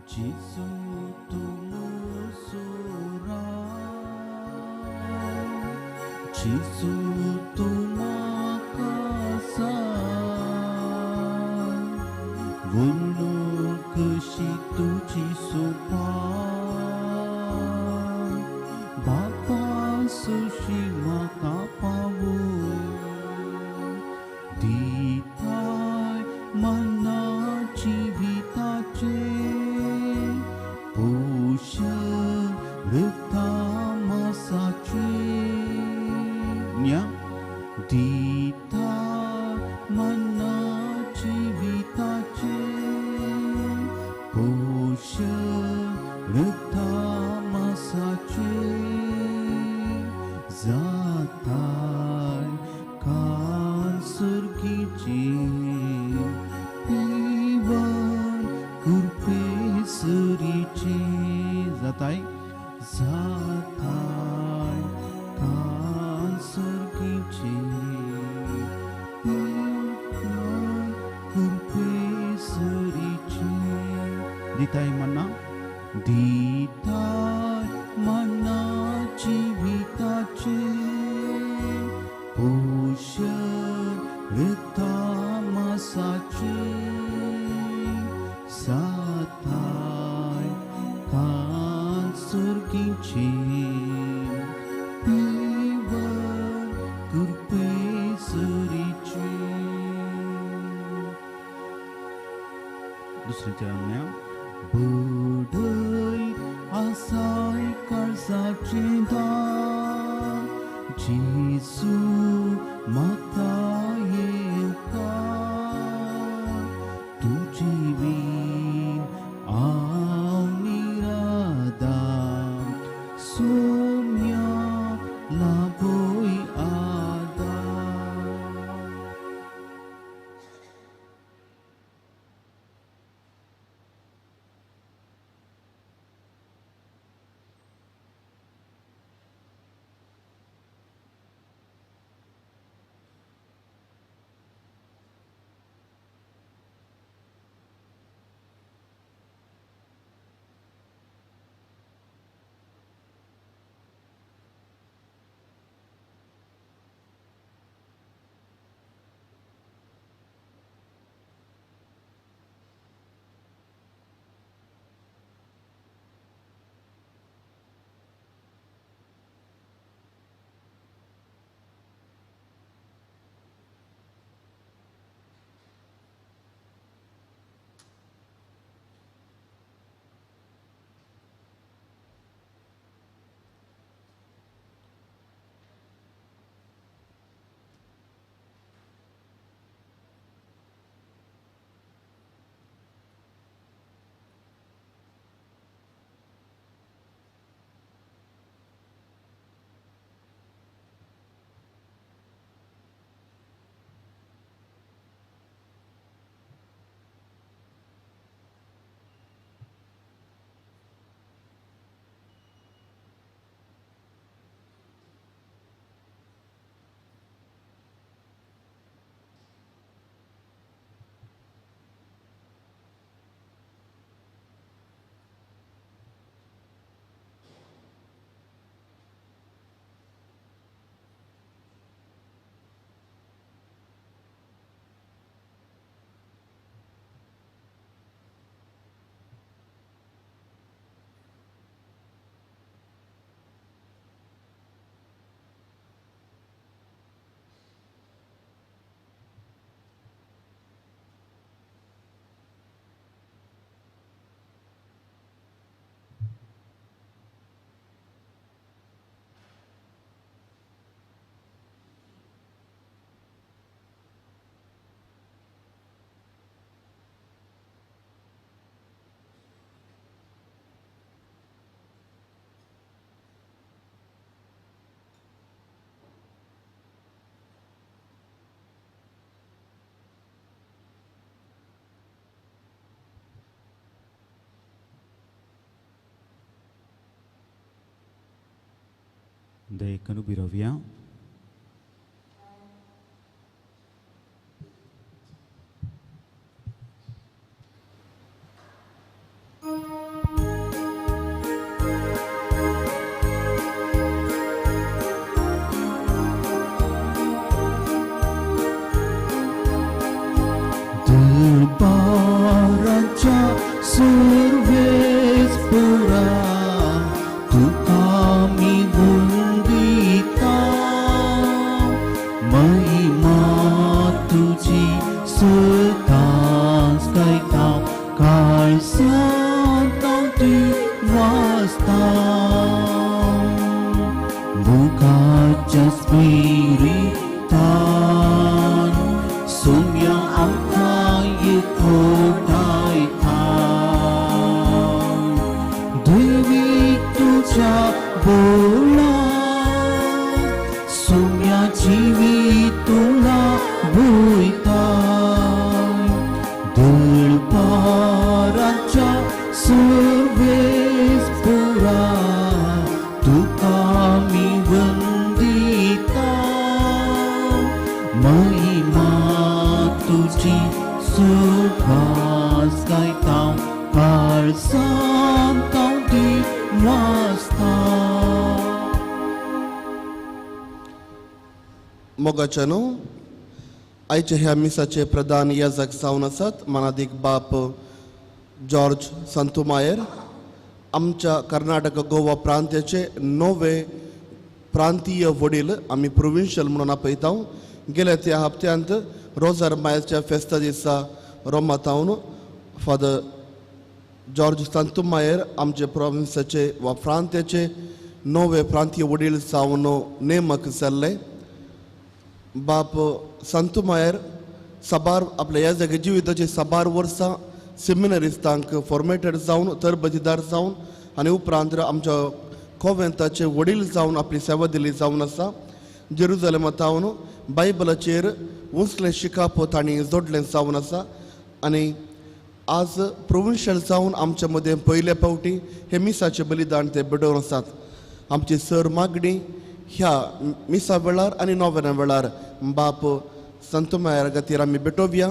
Jisu tumusura, Jisu tumakasar, Vulu kesitu Jisu pan, Bapa sushi makapawu, Ditai mana civitace. Pusha Rutama Sachinya Dita Mana Civitace Pusha Rutama Sachi Zatai Kan Surgici Iwan Kurpe Surici Zatai Zatai Kan Surgici Iwan Kurpe Surici Ditai mana Ditai mana Civitace Pusha Rutama Sachi Satai kan surgici Iwan kurpe surici. दूसरे चरण में budai asai karsa cinta Jisu mata yeka tujivin au niradam sumya laboi ada. Dei Canubirovia. Sarves पुरा तुका मी वंदिता महिमा तुझी सदांच गायता काळ सांतांती वाजता मुखाच्या स्पिरितान सोम्या आमकां एकवटायता दैवीक तुझ्या बोलां सोम्या जिवीत तुला वयता दळपाराच्या सर्वेस पुरा तुका मी वंदिता महिमा तुझी सुभास गायता काळ सांतांती वाजता. मोगाच्यानो आयचे ह्या मिसाचे प्रधान याजक जावन आसात मानादीक बाप जॉर्ज संतुमायर. आमच्या कर्नाटक गोवा प्रांताचे नवे प्रांतीय वडील आम्ही प्रोविन्शियल म्हणून आपयता. गेल्या त्या हप्त्यांत रोजार मायलच्या फेस्ता दिसा रोमातावन फादर जॉर्ज संतुमायर आमचे प्रोविन्साचे वा प्रांताचे नवे प्रांतीय वडील जावन नेमक जाल्ले. बाप संतुमायर साबार आपल्या ह्या जागे जिविताची साबार वर्सां सेमिनरिस्तांक फॉर्मेटेड जावन तरबेतीदार जावन आनी उपरांत आमच्या कोवेंताचे वडील जावन आपली सेवा दिली जावन आसा. जेरुजलेमांतावन बायबलाचेर उंचलें शिकाप तांणी जोडलें जावन आसा आनी आज प्रोविन्शियल जावन आमच्या मदें पयले फावटी हे मिसाचे बलिदान ते भिडोवन आसात. आमची सर मागणी ह्या मिसा वेळार आनी नोवेना वेळार बाप संतुमायर खातीर आमी भेटोवया.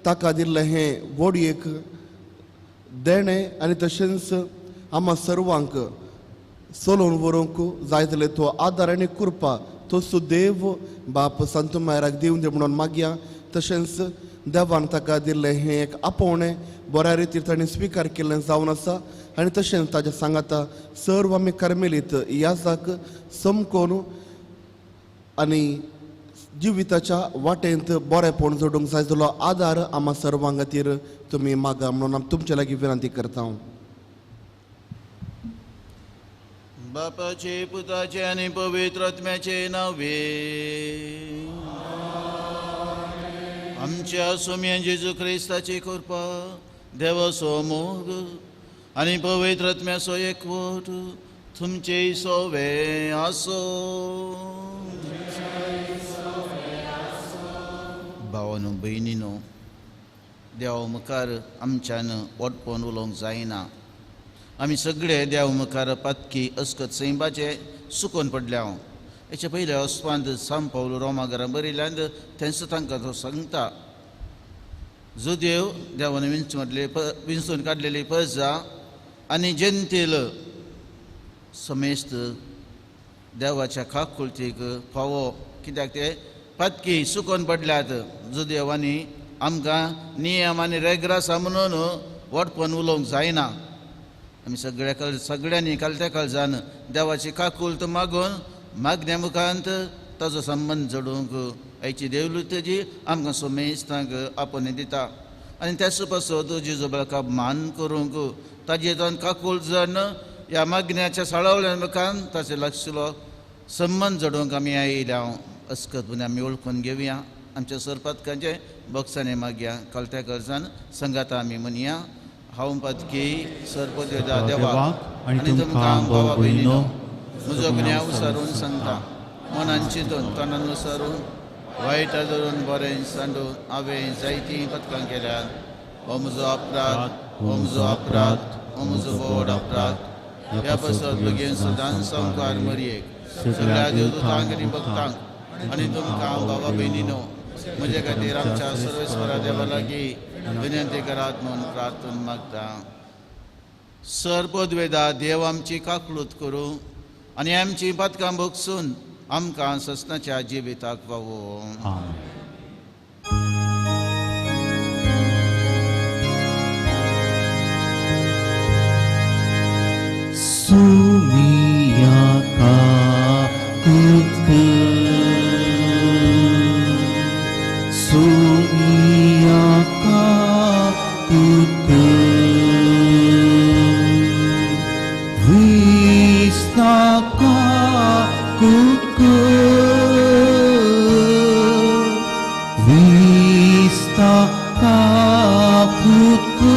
ताका दिल्लें हें वोडयेक देणें आनी तशेंच आम्हा सर्वांक चलोवन व्हरूंक जाय जाल्यार तो आदार आनी कृपा तो सुदैव बाप संतुमायराक दिवन दी म्हणून मागया. तशेंच देवान ताका दिल्लें हें एक आपोवणें बऱ्या रितीन ताणें स्विकार केल्लें जावन आसा आनी तशेंच ताच्या सांगाता सर्व आमी कार्मेलीत याजाक समकोन आनी जिविताच्या वाटेंत बरेपण जोडूंक जाय जालो आदार आम्हा सर्वां खातीर तुमी मागा म्हणून हांव तुमचे लागीं विनंती करता. बापाचे पुताचे आणि पवित्र आत्म्याचे नावे. आमच्या सोम्या जेजू क्रिस्ताची कृपा देवाचो मोग आणि पवित्र आत्म्याचो एकवट तुमचे सोवे आसो. भावानो भयणीनो, देवा मुखार आमच्यान ओडपोन उलोवंक जायना. आमी सगळे देवा मुखार पातकी अस्कत सैबाचे सुकोवन पडल्या. हेचे पयले अस्वांत सांत पावलो रोमाघरां बरयल्यान तेंच तांकां तो सांगता जो देव देवान विंचून काडलेली प्रजा आनी जेंतील समेस्त देवाच्या काकुळतीक फावो. कित्याक ते पातकी सुकोवन पडल्यात. जो देवानी आमकां नियम आनी रेग्रासा म्हणून वडपोन उलोवंक जायना. आमी सगळ्यांनी कालत्या काळजान देवाची काकुळत मागून मागण्या मुखांत ताजो संबंद जोडूंक आयची देवलुतेची आमकां सोमेस्तांक आपोवन दिता. आनी त्याच पासत जेजू बाळका मान करूंक ताजे जावन काकुळ जण ह्या मागण्याच्या साळावल्या मुखान ताचे लागशिल्लो संबंद जोडूंक आमी आयल्या. अस्कतपणे आमी वळखून घेवया. आमच्या सरपातकांचे बक्षांनी मागया. कालत्या कर्जान संगाता आमी म्हणया. हांव पातकी सरपदवेदा देवाक आनी तुमकां भावा भयणीनो म्हजो गुन्यांव विसरून सांगता. मनान चिंतून तोंडान विसरून वायटा धरून बरें सांडून हांवें जायतीं पथकां केल्यात. हो म्हजो अपराध, हो म्हजो अपराध, हो म्हजो व्हड अपराध. ह्या पासत बेगीन सदांच संवकार मरयेक सगळ्या देवदूतांक आनी भक्तांक आनी तुमकां भावा भयणीनो म्हजे खातीर आमच्या सर्वेस्वरा देवा लागीं विनंती करात म्हणून प्रार्थना मागता. सरपदवेदा देव आमची काकळूत करूं आनी आमची पथकां भोगसून आमकां सस्नाच्या जिविताक wow. Sumiaka kutku Sumiaka kutku Vistaka kutku Vistaka kutku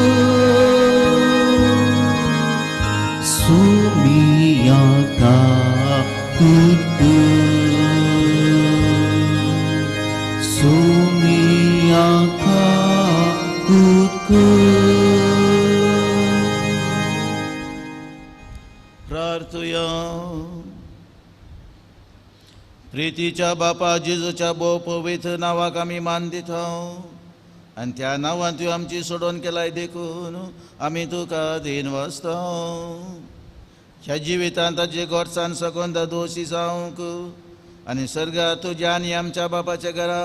Sumiaka kutku Sumiaka kutku प्रार्थूया. प्रितीच्या बापा जेजूच्या भोव पवित्र नावाक आमी मान दिता आनी त्या नांवान तुवें आमची सोडून केलाय देखून आमी तुका दिन वाचता. ह्या जिवितांत ताचे गोडसाण सकून दोशी जावंक आनी सर्गात तुज्या आनी आमच्या बापाच्या घरा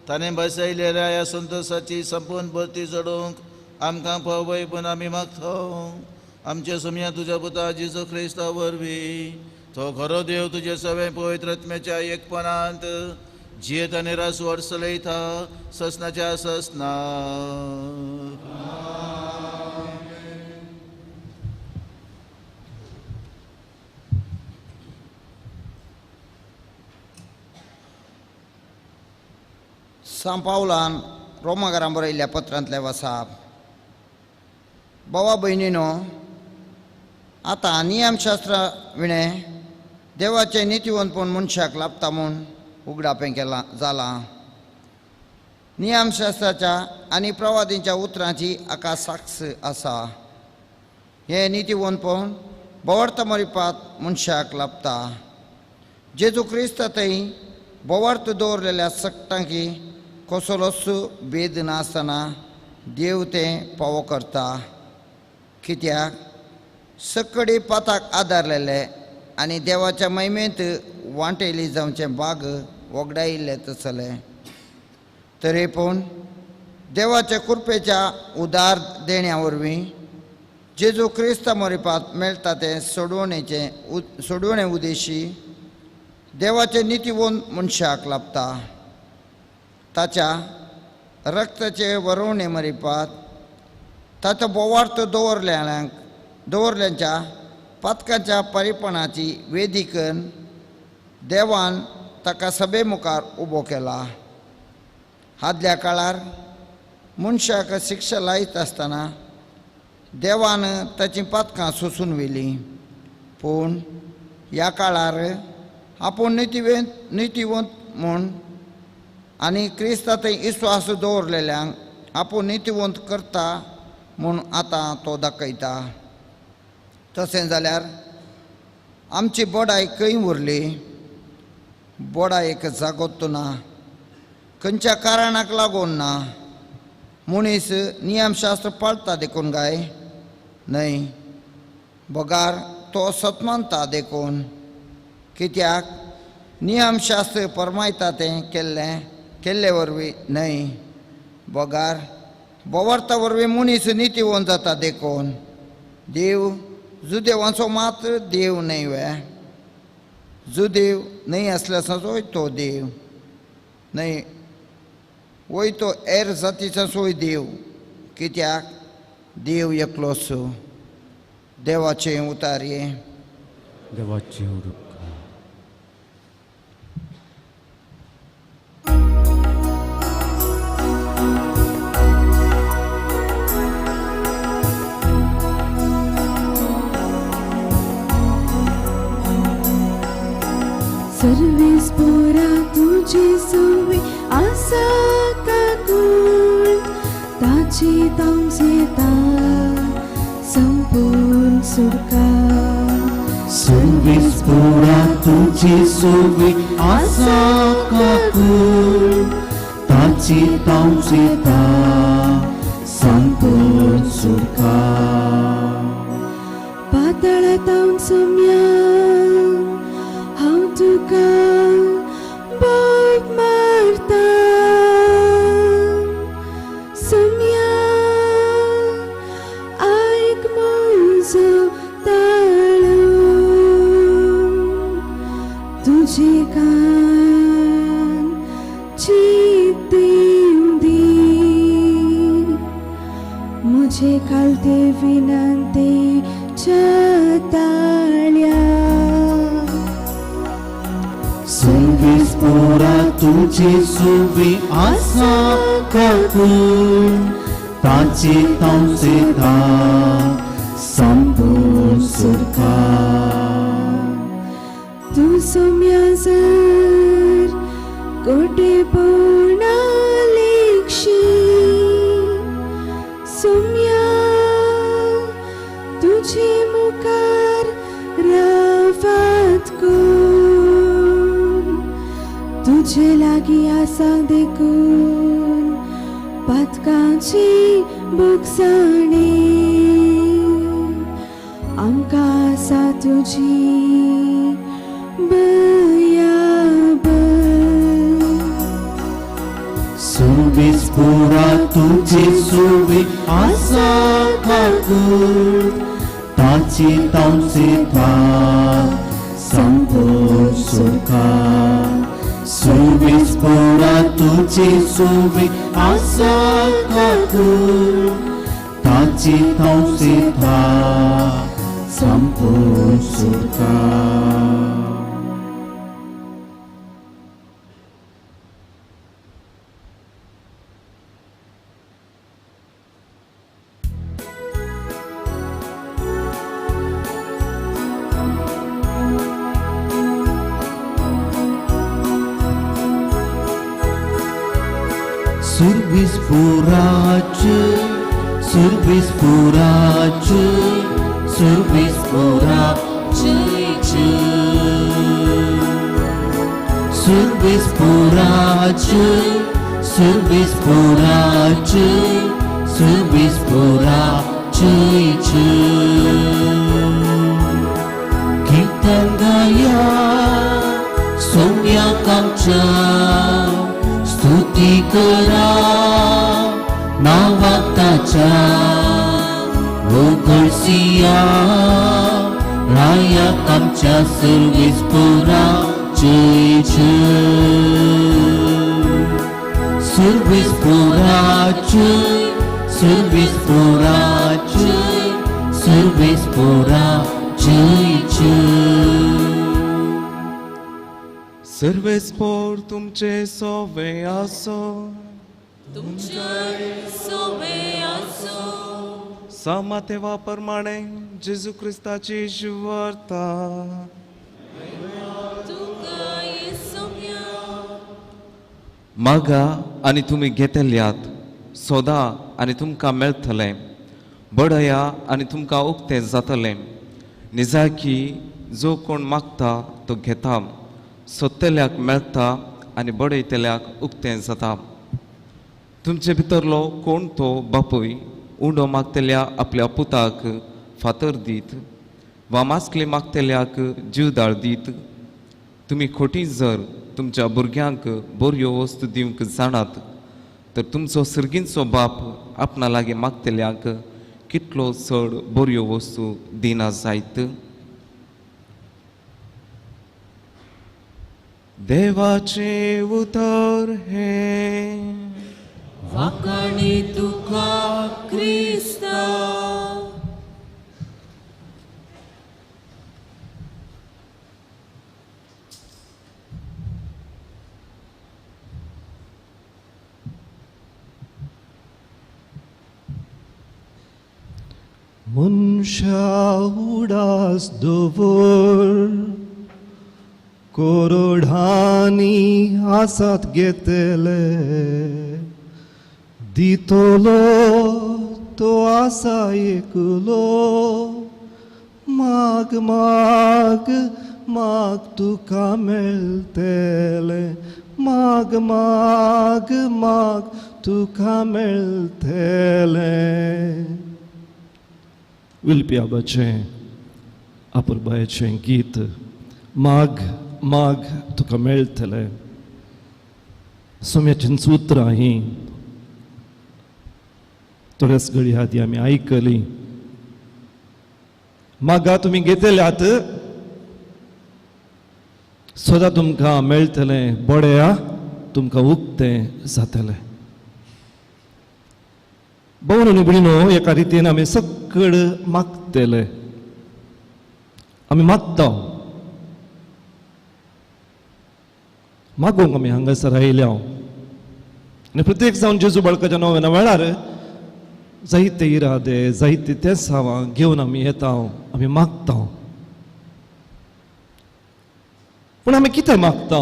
ताणें बसयलेल्या ह्या संतोशाची संपूर्ण भरती जोडूंक आमकां पळय पूण आमी मागता. आमचे सुमया तुज्या पुता जेजू क्रिस्ता वरवीं तो खरो देव तुजे सगळे पवित्र आत्म्याच्या एकपणांत जियेत आनी रासवड चलयता ससनाच्या ससना. सांत पावलान रोमाकारांक बरयल्ल्या पत्रांतले वसाप. भावा भयणीनो, आतां नियमशास्त्रा विणें देवाचें नितीवंतपण मनशाक लाभता म्हूण उगडापें केलां जालां. नियमशास्त्राच्या आनी प्रवादींच्या उतरांची हाका साक्ष आसा. हें नितीवंतपण बोवार्थ मरिपात मनशाक लाभता. जेजू क्रिस्त थंय बोवार्थ दवरलेल्या सक्तांकी कसलोच भेद नासतना देव तें फावो करता. कित्याक सकडी पाताक आदारलेले आनी देवाच्या महिमेंत वांटेली जावचे भाग वगडायिल्ले तसले. तरी पूण देवाच्या कृपेच्या उदार देण्या वरवीं जेजू क्रिस्त मरिपात मेळटा तें सोडवणे उद्देशी देवाचे नितीवंत मनशाक लाभता. ताच्या रक्ताचे वरवणे मरिपात ताचो बोवार्थ दवरल्यांच्या पातकांच्या परिपणाची वेदिकन देवान ताका सभे मुखार उबो केला. आदल्या काळार मनशाक शिक्षा लायत आसतना देवान ताची पातकां सोंसून व्हेलीं. पूण ह्या काळार आपूण नितीवंत म्हूण आनी क्रिस्तांत विस्वास दवरलेल्यांक आपूण नितीवंत करता म्हूण आतां तो दाखयता. तशें जाल्यार आमची बोडाय खंय उरली? बोडायेक जागोच ना, खंयच्या कारणाक लागून ना. मनीस नियमशास्त्र पाळटा देखून काय? न्हय, बोगार तो सतमानता देखून. कित्याक नियमशास्त्र परमायता तें केल्ले वरवीं न्हय, बोगार बोवार्था वरवीं मनीस नितीवंत जाता देखून. देव जुदेवांचो मात देव न्हय वे. जुदेव न्हय आसल्याचोय तो देव न्हय, वय तो एर जातीचोय देव. कित्याक देव एकलोच. देवाचें उतार्ये. देवाची उदक सर्वेस पोरा तुझी सोवी आसा काकून ताची तामसेता संपूर्ण सुरका. सर्वीस पोरा तुझी सोवी आसा काकून ताची तांवसेता संपूर्ण सुरका. पाताळांत सोम्या हांव तुका बोग मारता. सोम्या आयक म्हजो ताळो. कान जीते दी मुझे कलते विनंती चताळ्या सर्वेस्पोरा तुझे सुवी आसा काकून ताची तांचे ता संपूर्ण सुरकार तू सोम्याजर कोटे पोणा लेक्षी सोम्या तुझे मुखार रावत कोण तुझे लागी आसा देखून पातकाची बुकसाणे आमकां आसा तुजी सर्वेस्पोरा तुझे सुवी आसा काकून ताची तांचे ता संपूर्ण सुरकार सर्वेस्पोरा तुझे सुवी आसा काकून ताची तांचे ता संपूर्ण सुरकार Kitangaya Somya Kamcha स्तुती करा नावाताच्या वगळसिया राया आमच्या सर्वेस्पोरा जय सर्वेस्पोरा सर्वेस्पोरा सर्वेस्पोरा जय सर्वेस्पोर तुमचे सोवे आसो सामातेवा प्रमाणे जेजू क्रिस्ताची शुवार्ता मागा आनी तुमी घेतल्यात सोदा आनी तुमकां मेळटलें बडया आनी तुमकां उक्तें जातलें निजाकी जो कोण मागता तो घेता सोदतल्याक मेळटा आनी बडयतल्याक उक्तें जाता तुमचे भितरलो कोण तो बापूय उंडो मागतल्या आपल्या पुताक फातर दीत वा मास्कले मागतल्याक जीवदाळ दीत तुमी खोटी जर तुमच्या भुरग्यांक बऱ्यो वस्तू दिवंक जाणात तर तुमचो सर्गींचो बाप आपणा लागीं मागतल्याक कितलो चड बऱ्यो वस्तू दिना जायत देवाचे उतर हे वाकाणी तुका क्रिस्ता मनशा उडास दवर कोरडांनी आसात घेतले दितलो तो आसा एकलो माग माग माग तुका मेळटले माग माग माग तुका मेळटले विलप्याबाचें आपुरबायेचें गीत माग माग तुका मेळटलें सोम्याचीं सुत्रां हीं थोड्याच घडी आदी आमी आयकलीं मागा तुमी घेतल्यात सदां तुमकां मेळटलें, बड्या तुमकां उक्तें जातलें. भोवन भयणीनो, एका रितीन आमी सकड मागतले, आमी मागता, मागोंक आमी हांगासर आयल्या. आनी प्रत्येक जावन जेजू बाळकाच्या नव्यान वेळार जायते इरादे, जायते तेंसावां घेवन आमी येता, आमी मागता. पूण आमी कितें मागता?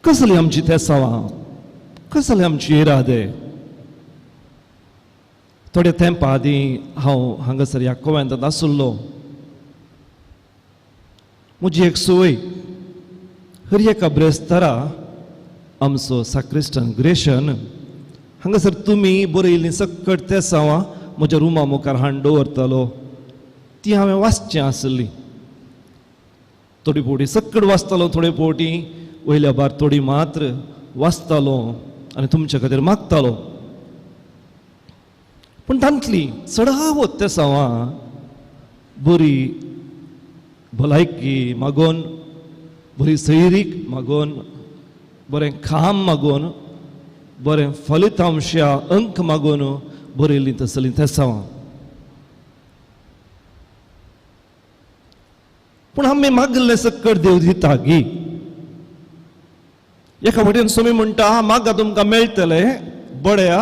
कसली आमची तेंसावां, कसले आमची इरादे? थोडे तेंपा आदीं हांव हांगासर ह्या कोव्यांत आसुल्लो. म्हजी एक सोय, हर एका ब्रेस्तारा आमचो साक्रिस्टन ग्रेशन हांगासर तुमी बरयल्लीं सकट तेंसावां म्हज्या रुमा मुखार हाडून दवरतलो. ती हांवें वाचचीं आसलीं. थोडी फावटी सकट वाचतालो, थोडे फावटी वयल्या भायर थोडी मात्र वाचतालो आनी तुमचे खातीर मागतालो. पूण तांतली चडावत तेंसावां बरी भलायकी मागोवन, बरी सैरीक मागोवन, बरें काम मागोवन, बरें फलितांशा अंक मागोवन बरयलीं तसलीं तेंसावां. पूण आमी मागले सकट देव दिता गी. एका वटेन सोमी म्हणटा मागा तुमकां मेळटलें, बड्या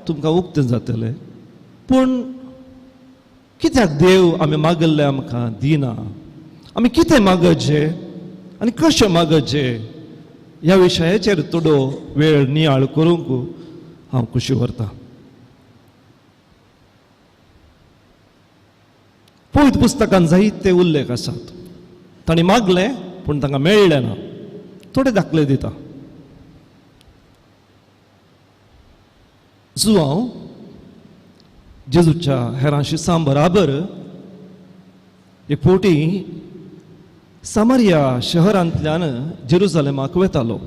तुमकां उक्तें जातलें. पूण कित्याक देव आमी मागल्लें आमकां दिना? आमी कितें मागचें आनी कशें मागचें ह्या विशयाचेर थोडो वेळ नियाळ करूंक हांव खुशी व्हरतां. पवित्र पुस्तकांत जायते उल्लेख आसात. तांणी मागलें पूण तांकां मेळ्ळें ना. थोडे दाखले दिता. हांव जेजूच्या हेरां शिसां बराबर एक फावटी सामारिया शहरांतल्यान जेरुसलेमाक वेतालो.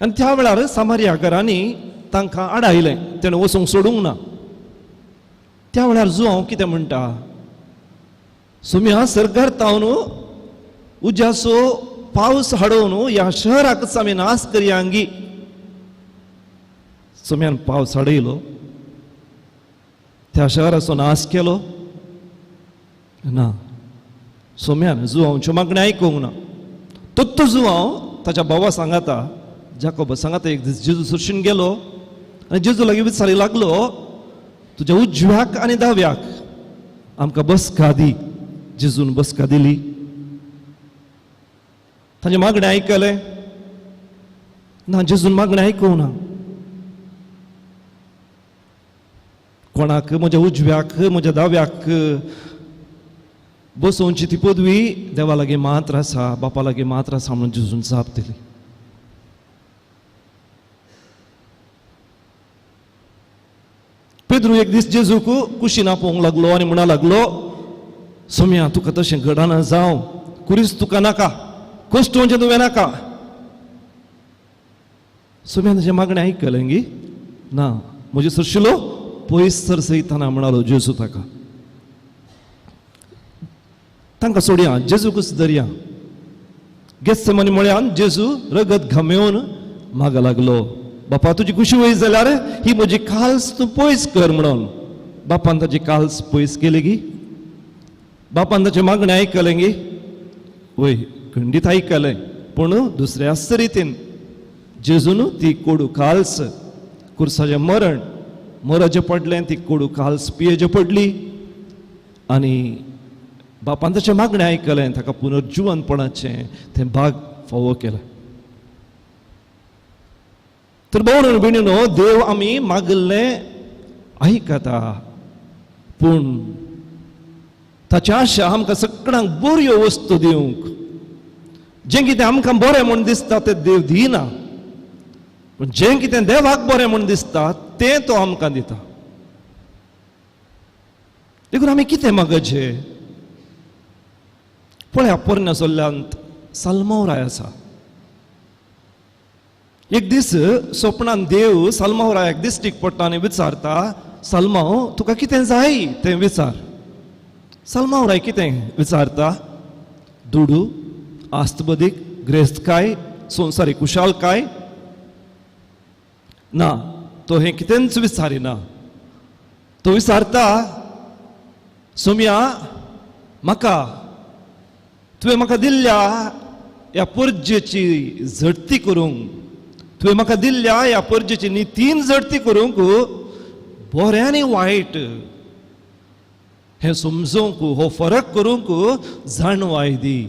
आनी त्या वेळार सामारियाकारांनी तांकां आडायलें, तेणें वचूंक सोडूंक ना. त्या वेळार हांव कितें म्हणटा, सुम्या सरकार तावन उज्याचो पावस हाडोवन ह्या शहराकच आमी नाश करयांगी. सुम्यान पावस हाडयलो, त्या शहराचो नाश केलो ना. सोम्यान जुवांच्यो मागणी आयकूंक ना. तो जुवांव ताच्या भावा सांगाता, जाकोबा सांगाता, एक दीस जेजू सुर्शीन गेलो आनी जेजू लागीं विचारूंक लागलो, तुज्या उजव्याक आनी दाव्याक आमकां बसका दी. जेजून बसका दिली. ताची मागणी आयकलें ना, जेजून मागणी आयकूंक ना. कोणाक म्हज्या उजव्याक म्हज्या दाव्याक बसोवची ती पदवी देवा लागीं मात्र आसा, बापा लागीं मात्र आसा म्हणून जेजून जाप दिली. पेद्रू एक दीस जेजूक कुशीन आपोवंक लागलो आनी म्हणूंक लागलो, सोम्या तुका तशें घडना जावं, कुरीस तुका नाका, कश्टोवचें तुवें नाका. सोम्यान ताची मागणी आयकलें गी ना. म्हजे सरशिलो पयस सर सयताना म्हणालो जेजू ताका, तांकां सोडया, जेजूकच धरया. गेत्सेमनी म्हळ्यान जेजू रगत घामेवन माग लागलो, बापा तुजी खुशी वय जाल्यार ही म्हजी काल्स तूं पयस कर म्हणून. बापान ताची काल्स पयस केली गी. बापान ताची मागणी आयकलें गी. वय खंडीत आयकलें, पूण दुसऱ्याच रितीन जेजून ती कोडू काल्स कुर्साचें मरण मराचें पडलें, ती कोडू काल्स पियेचें पडली आनी बापान ताचें मागणें आयकलें. ताका पुनर्जीवनपणाचें तें भाग फावो केलें. तर भोवण भयणीनो, देव आमी मागल्लें आयकता, पूण ताची आशा आमकां सगळ्यांक बऱ्यो वस्तू दिवंक. जें कितें आमकां बरें म्हूण दिसता तें देव दिना, पूण जें कितें देवाक बरें म्हूण दिसता तें तो आमकां दिता. देखून आमी कितें मागचें? पळया, पोरण्या सोल्ल्यांत साल्मावराय आसा. एक दीस स्वप्नान देव साल्मावरायाक दिश्टीक पडटा आनी विचारता, साल्माव तुका कितें जाय तें विचार. सलमावराय कितें विचारता? दुडू, आस्तबदीक, ग्रेस्तकाय, संवसारीक कुशालकाय? ना, तो हें कितेंच विचारिना. तो विचारता, सोम्या, म्हाका तुवें म्हाका दिल्ल्या ह्या पर्जेची झडती करूंक, तुवें म्हाका दिल्ल्या ह्या पर्जेची नितीन झडती करूंक बरें आनी वायट हें समजूंक, हो फरक करूंक जाणवाय दी.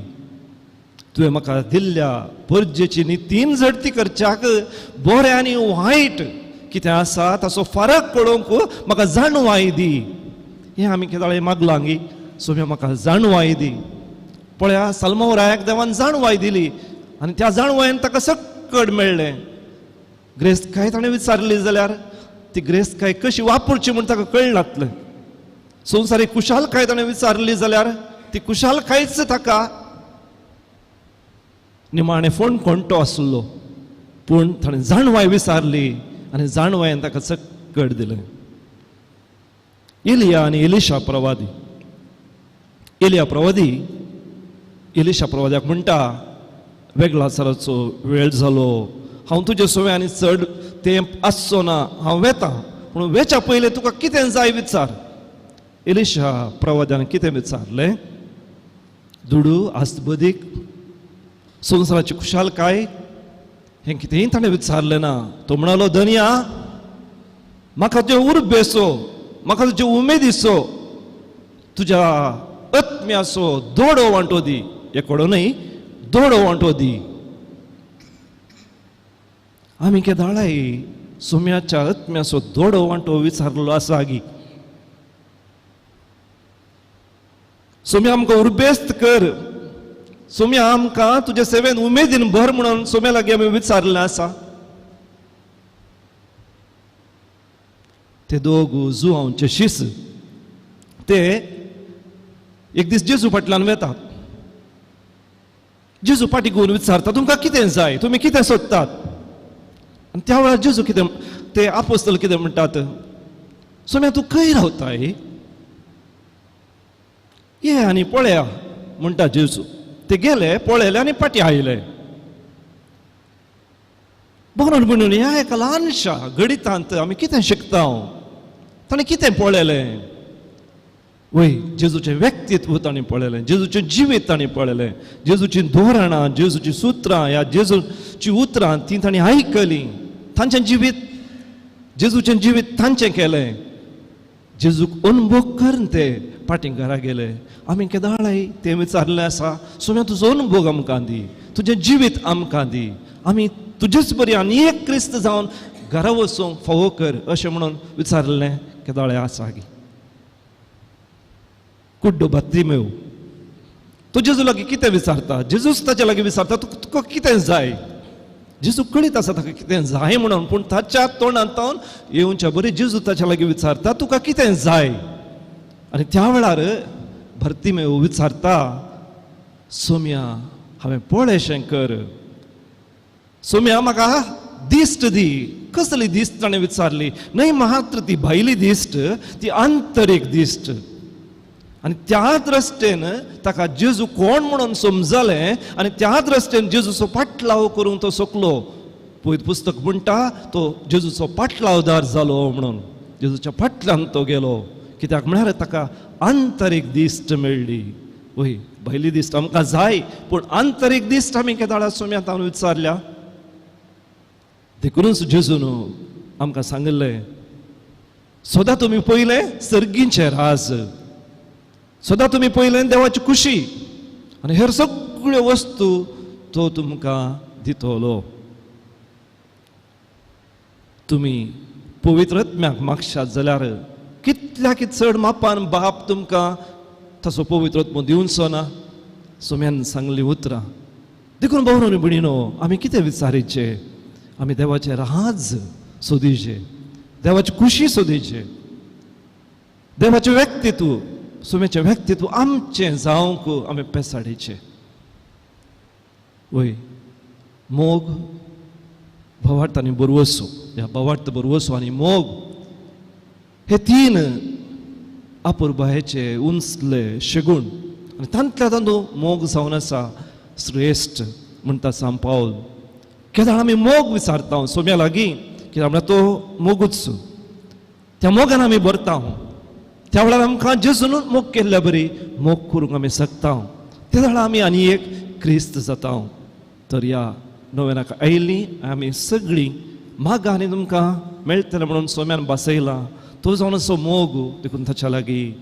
तुवें म्हाका दिल्ल्या पर्जेची नितीन झडती करच्याक बरें आनी वायट कितें आसा ताचो फरक कळोवंक म्हाका जाणवाय दी. हें आमी केदाळे मागलां गी, सोम्या म्हाका जाणवाय दी. पळया, सलमावरायाक देवान जाणवाय दिली आनी त्या जाणवायेन ताका सक्कड मेळ्ळें. ग्रेस्तकाय ताणें विचारली जाल्यार ती ग्रेस्तकाय कशी वापरची म्हूण ताका कळनातलें. संवसारीक कुशालकाय ताणें विचारली जाल्यार ती कुशालकायच ताका निमाणें फोणकोणटो आसलो. पूण ताणें जाणवाय विचारली आनी जाणवायेन ताका सक्कड दिलें. एलिया आनी एलिशा प्रवादी. एलिशा प्रवाद्याक म्हणटा, वेगळासराचो वेळ जालो, हांव तुजे सोवे आनी चड तेंप आसचो ना, हांव वेतां, पूण वेच्या पयलें तुका कितें जाय विचार. एलिशा प्रवाद्यान कितें विचारलें? दुडू, आस्तबदीक, संवसाराची कुशालकाय, हें कितेंय ताणें विचारलें ना. तो म्हणलो, धनिया, म्हाका तुजे उर्बेचो, म्हाका तुजे उमेदीचो, तुज्या आत्म्याचो दोडो वांटो दी. एकोडो न्हय, दोडो वांटो दी. आमी केदाळाय सोम्याच्या आत्म्याचो दोडो वांटो विचारलो आसा गी. सोम्या आमकां उर्बेस्त कर, सोम्या आमकां तुजे सेवेन उमेदीन भर म्हणून सोम्या लागीं आमी विचारलें आसा. ते दोग जुआंवचे शिस ते एक दीस जेजू फाटल्यान वेतात. जेजू फाटी घेवन विचारता, तुमकां कितें जाय, तुमी कितें सोदतात? आनी त्या वेळार जेजू कितें, ते आपोस्तल कितें म्हणटात? सोम्या तूं खंय रावताय? ये आनी पळया म्हणटा जेजू. ते गेले, पळयले आनी फाटी आयले. म्हणून म्हणून ह्या एका ल्हानशा गणितांत आमी कितें शिकता? ताणें कितें पळयलें? वय, जेजूचें व्यक्तित्व ताणें पळयलें, जेजूचें जिवीत ताणें पळयलें, जेजूची धोरणां, जेजूची सुत्रां, ह्या जेजूची उतरां ती ताणें आयकलीं. तांचें जिवीत, जेजूचें जिवीत तांचें केलें. जेजूक अनुभव करून ते फाटीं घरा गेले. आमी केदाळाय तें विचारलें आसा, सोम्या तुजो अनुभव आमकां दी, तुजें जिवीत आमकां दी, आमी तुजेच बरी आनी एक क्रिस्त जावन घरा वचूंक फावो कर, अशें म्हणून विचारलें केदाळे आसा गी. कुड्डो बार्तिमेव, तो जेजू लागीं कितें विचारता? जेजूच ताचे लागीं विचारता, तुका कितें जाय? जेजू कळीत आसा ताका कितें जाय म्हणून, पूण ताच्या तोंडांतून येवच्या बरी जेजू ताच्या लागीं विचारता, तुका कितें जाय? आनी त्या वेळार बार्तिमेव विचारता, सोम्या हांवें पळयशें कर, सोम्या म्हाका दिश्ट दी. कसली दिश्ट ताणें विचारली? न्हय मात्र ती भायली दिश्ट, ती आंतरीक दिश्ट. आनी त्या दृश्टेन ताका जेजू कोण म्हणून समजलें आनी त्या दृश्टेन जेजूचो पाटलाव करूंक तो सोकलो. पळय पुस्तक म्हणटा तो जेजूचो पाटलावदार जालो म्हणून. जेजूच्या फाटल्यान तो गेलो, कित्याक म्हळ्यार ताका आंतरीक दिश्ट मेळ्ळी. वय, भायली दिश्ट आमकां जाय, पूण आंतरीक दिश्ट आमी केदाळा सोम्यांत विचारल्या. देखूनच जेजून आमकां सांगलें, सदां तुमी पयलें सर्गीचें राज, सदां तुमी पयलें देवाची खुशी, आनी हेर सगळ्यो वस्तू तो तुमकां दितलो. तुमी पवित्र आत्म्याक मागशात जाल्यार कितल्या चड मापान बाप तुमकां ताचो पवित्र आत्मो दिवचो ना. सोम्यान सांगली उतरां. देखून भावनो भयणीनो, आमी कितें विचारीचें? आमी देवाचें राज सोदिचें, देवाची खुशी सोदिचें, देवाचें व्यक्तित्व, सोम्याचें व्यक्तित्व आमचें जावंक आमी पेसाडीचें. वय, मोग, भवार्थ आनी बरवसो, ह्या भवार्थ बरवसो आनी मोग हे तीन अपुरबायेचे उंचले शेगूण आनी तांतल्या तांदूळ मोग जावन आसा श्रेश्ठ म्हणटा सांत पावल. केदाळ आमी मोग विचारता सोम्या लागीं कित्याक म्हळ्यार तो मोगूच त्या मोगान आमी भरता. त्या वेळार आमकां जेजून मोग केल्ल्या बरी मोग करूंक आमी शकता. त्या वेळार आमी आनी एक क्रिस्त जाता. तर ह्या नव्यानाक आयिल्लीं आमी सगळीं मागा आनी तुमकां मेळटलें म्हणून सोम्यान बसयला. तो जावन असो मोग देखून ताच्या लागीं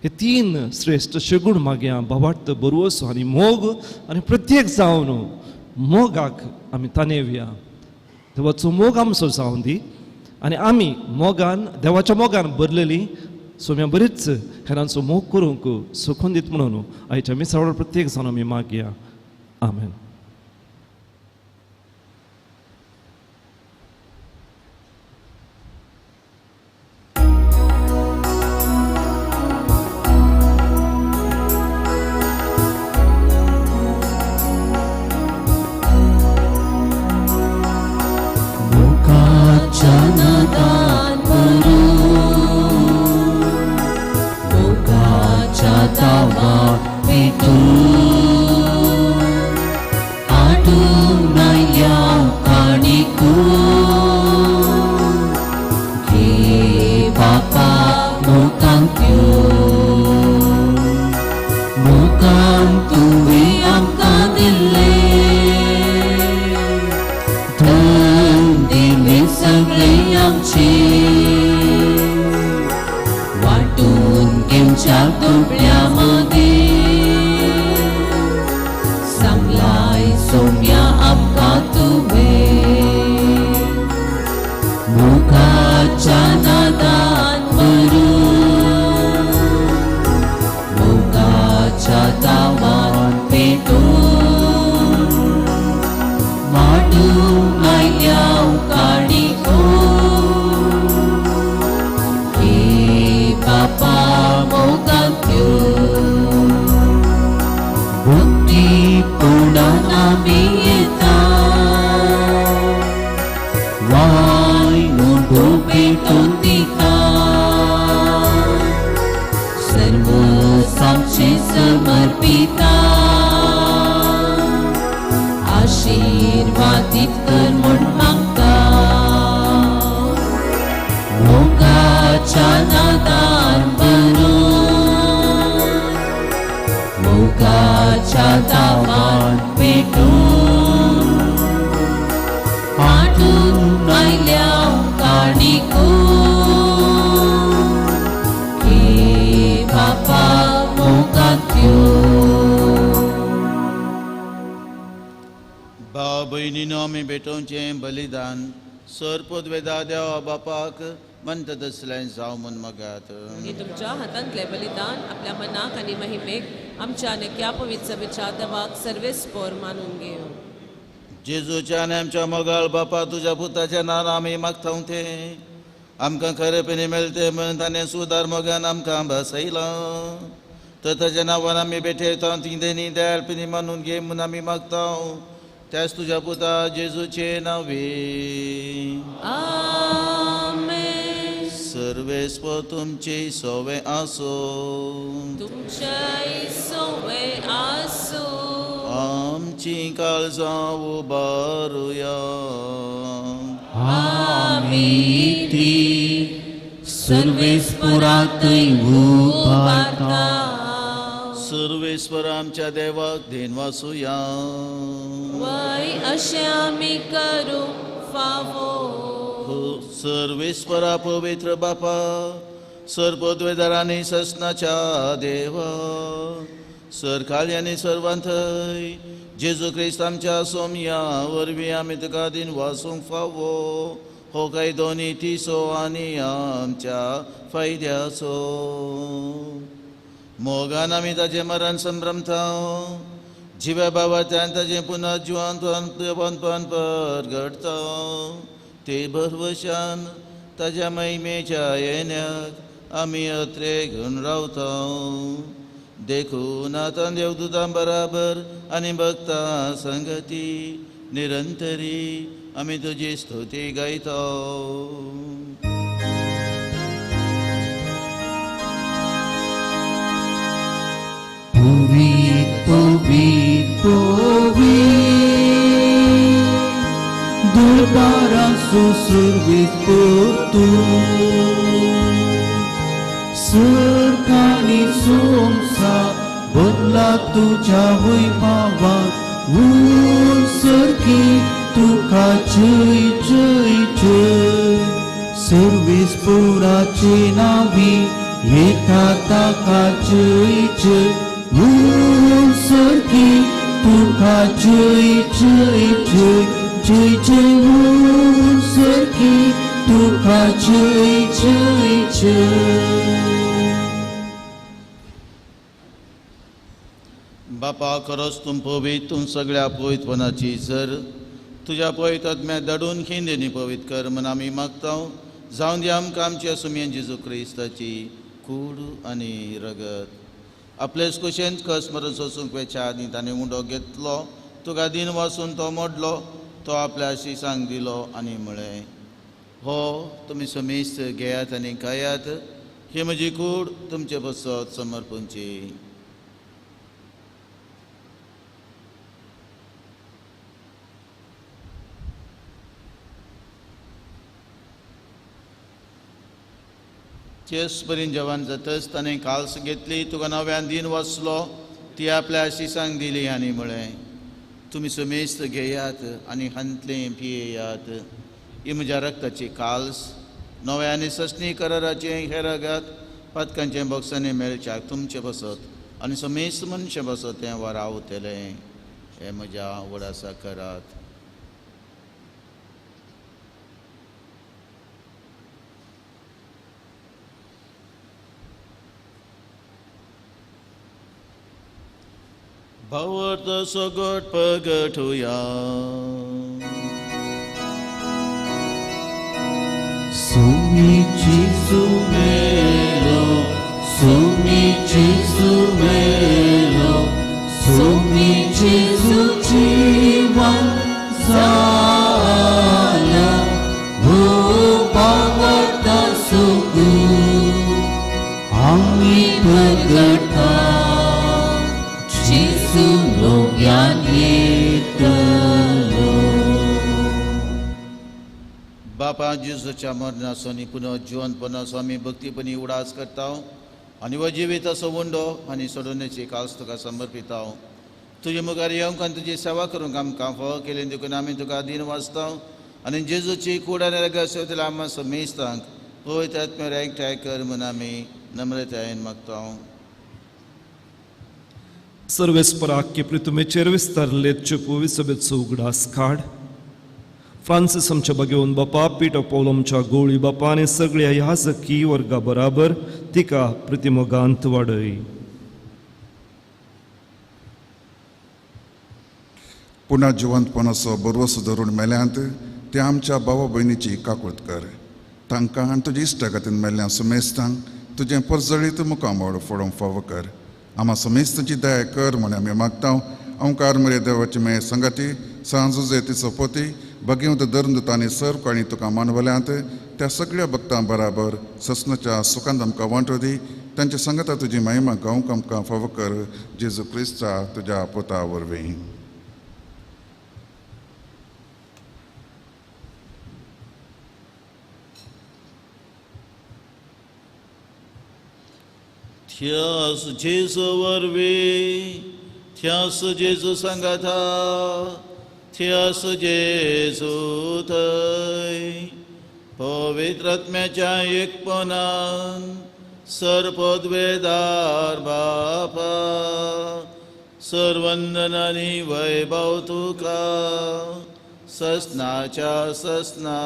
हे 3 श्रेश्ठ शेगूण मागया बाबार्थ बरोवसो आनी मोग आनी प्रत्येक जावन मोगाक आमी तानेवया. देवाचो मोग आमचो जावन दी आनी आमी मोगान देवाच्या मोगान भरलेलीं सोम्या बरीच हेरांचो मोग करूंक सुखून दीत म्हणून आयच्या मिसावळार प्रत्येक जावन आमी मागया. आमेन. मोगाच्या नादान भरू मोगाच्या दावात पेटू आडून आयल्या काणिकू घे बापा मोगांक मोगान तुवें आमकां दिल्लें सगळे आमचे वाटून घेवच्या तोपड्या मदीं सांगलाय सोम्या आमकां तुवें मोगाच्या नादान भरून मोगाच्या दावान पेटून माडून आयल्या काणिको हे बापा मोगांक भक्तीपुर्णान आमी येता वायनो भेटून दिता सर्व आमचे समर्पिता आशीर्वादीत कर म्हूण मागता मोगाच्या नादान भरून मोगाच्या दावान पेटून हाडून आयल्या काणिको हे बापा मोगांक भाव भयणीनो आमी भेटोवचें बलिदान सरपोद्वेदा देवा बापाक म्हणटा तसलें जावं म्हूण मागात. हे तुमच्या हातांतले बलिदान आपल्या मनाक आनी महिमेक आमच्या नक्या पवित्र विचार देवाक सर्वेस्पोर मानून घेवं. जेजूच्या आनी आमच्या मोगाळ बापा तुज्या पुताच्या नांवान आमी मागता ते आमकां खरेपणी मेळटे म्हणून ताणें सुदार मोगान आमकां बसयलां. तर ताच्या नांवान आमी भेटयता ती देणी दयाळपणी मानून घे म्हूण आमी मागता त्याच तुझ्या पुता जेजूचे नावे. आमेन. सर्वेस्व तुमचे सोवे आसो तुमचे सोवे आसो आमची काळजां उबारुया. आमी ती सर्वेस्परांतय उबारता. सर्वेस्वर आमच्या देवाक देण वासुया. वय अशें आमी करू फावो. सर्वेस्वरा पवित्र बापा सरपोद्वेदारांनी ससनाच्या देवा सर खाल्यानी सर्वांथय जेजू क्रिस्त आमच्या सोम्या वरवीं आमी तुका दिन वासूंक फावो हो काय दोनी तिसो आनी आमच्या फायद्याचो. मोगान आमी ताचें मरण संभ्रमता जिव्या बाबाच्यान ताचें पुनर्जीवन परगडता ते भरवशान ताच्या महिमेच्या येण्याक आमी अत्रे घेवन रावता. देखून आतां देवदूतां बराबर आनी भक्तां संगती निरंतरी आमी तुजी स्तुती गायता. सुसुरवीत तू सरकानी संसार बदला तुझ्या वैभवात सरकी तुका जय जय जय सर्वेस्पराचे नावी एका ताका जय जय सरकी तुका जय जय जय जय जय सरकी तुका जय जय जय. बापा खरोच तुम पवित तूं सगळ्या पवित्रपणाची जर तुझ्या पवित्र आत्म्या धाडून खिंदेनी पवित्र कर म्हण आमी मागता. जावन दी आमकां आमच्या सुमयेन जेजू क्रिस्ताची कूड आनी रगत. आपलेच कुशेंत कस मरण सोसूंक वेच्या आनी ताणें उंडो घेतलो तुका दिन वाचून तो मोडलो तो आपल्या शिसांक दिलो आनी म्हळें हो तुमी समेस्त घेयात आनी खायात ही म्हजी कूड तुमचे बसत समर्पणची. चेस बरीन जवान जातच ताणें काल्स घेतली तुका नव्यान दिन वाचलो ती आपल्या शिसांक दिली आनी म्हळें तुमी समेस्त घेयात आनी हांतलें पियेयात ही म्हज्या रक्ताची काल्स नव्या आनी सस्नी कराराचें हें रगत पातकांचें बॉक्सांनी मेळच्याक तुमचें बसत आनी समेस्त मनशे बसत तें वा रावतलें हें म्हज्या वडासा करात. भावार्थ सगट पगटुया सुमीची सुमेलो सुमीची सुमेलो सुमीची सुजीवन झाला हो भावार्थ सुगु आम्ही पगटा बापा जेजूच्या मरणासोनी पुनः जिवंतपणासो आमी भक्तीपणी उडास करता आनी हो जिवीत असो उंडो आनी सोडूनेची काल्स तुका समर्पिता. तुजे मुखार येवंक आनी तुजी सेवा करूंक आमकां फळ केलें देखून आमी तुका दिन वाचता आनी जेजूची कूड आनी रगत सेवतले आम्हा समेस्तांक पवित्र आत्म्यार एकठांय कर म्हूण आमी नम्रतायेन मागता. सर्वेस्पराक के पृथ्वीचेर विस्तारलेच्यो पवित्र सभेचो उगडास काड. फ्रांसीस आमच्या बागेवन बापा पीटर पौल आमच्या गोळी बापा आनी सगळ्या याजकी वर्गा बराबर तिका प्रतिमोगांत वाडय. पुन्हा जिवंतपणाचो बरवसो धरून मेल्यांत ते आमच्या भावा भयणीची काकूळट कर. तांकां आनी तुज्या इश्टा खातीर मेल्ल्या समेस्तांक तुजें परजळीत मुखामोड फोडोवंक फावो कर. आम्हा समेस्तांची दया कर म्हण आमी मागता. ओंकार मरे देवाची मे संगती सांजुजे तिचो पोती भगिवंत धर्मदुतांनी सर्व काणी तुका मानवल्यांत त्या सगळ्या भक्तां बराबर ससनाच्या सुखांत आमकां वांटो दी. तांच्या संगता तुजी महिमा गावंक आमकां फावो कर जेजू क्रिस्ता तुज्या पोता वरवीं. Thias Jesu वरवीं थियास जेजू सांगाता थियास जेजू थंय पवित्र आत्म्याच्या एकपणान सरपदवेदार बापा सर्वंदनानी वैभव तुका ससनाच्या ससना.